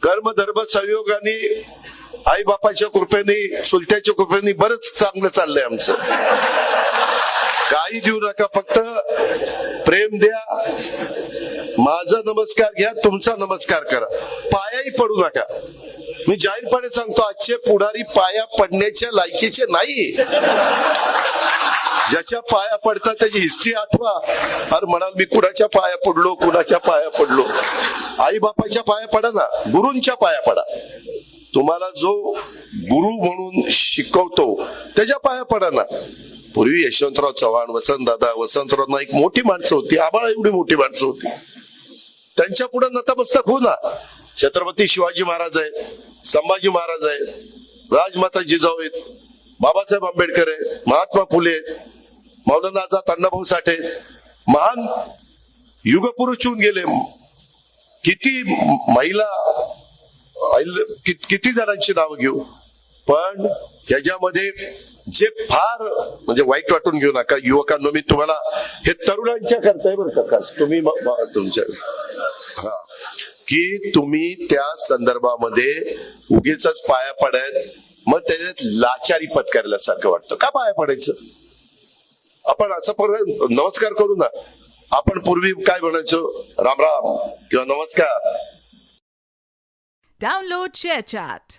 कर्म धर्म संयोगाने आई बापाच्या कृपेने चुलत्याच्या कृपेने बरंच चांगलं चाललंय आमचं. काही देऊ नका, फक्त प्रेम द्या, माझा नमस्कार घ्या, तुमचा नमस्कार करा, पायाही पडू नका. मी जाहीरपणे सांगतो, आजचे पुढारी पाया पडण्याच्या लायकीचे नाही. ज्याच्या पाया पडतात त्याची हिस्ट्री आठवा. अरे म्हणाल मी कुणाच्या पाया पडलो, कुणाच्या पाया पडलो. आई बापाच्या पाया पडा ना, गुरूंच्या पाया पडा. तुम्हाला जो गुरु म्हणून शिकवतो त्याच्या पाया पडा ना. पूर्वी यशवंतराव चव्हाण, वसंतराव नाईक मोठी माणसं होती, आबाळा एवढी मोठी माणसं होती. त्यांच्या पुढे नतमस्तक हो ना. छत्रपती शिवाजी महाराज आहेत, संभाजी महाराज आहेत, राजमाता जिजाऊ आहेत, बाबासाहेब आंबेडकर आहेत, महात्मा फुले आहेत, मौलाना आझाद अण्णाभाऊ साठे, महान युगपुरुष होऊन गेले. किती महिला, किती जणांची नावं घेऊ. पण ह्याच्यामध्ये जे फार म्हणजे वाईट वाटून घेऊ नका युवकांनो, मी तुम्हाला हे तरुणांच्या करताय बरं का, तुम्ही तुमच्या की तुम्ही त्या संदर्भामध्ये उगीच पाया पडायत, मग त्याच्यात लाचारी पत्करल्यासारखं वाटतं. का पाया पडायचं? आपण असं नमस्कार करू ना. आपण पूर्वी काय म्हणायचो, राम राम किंवा नमस्कार. Download ShareChat.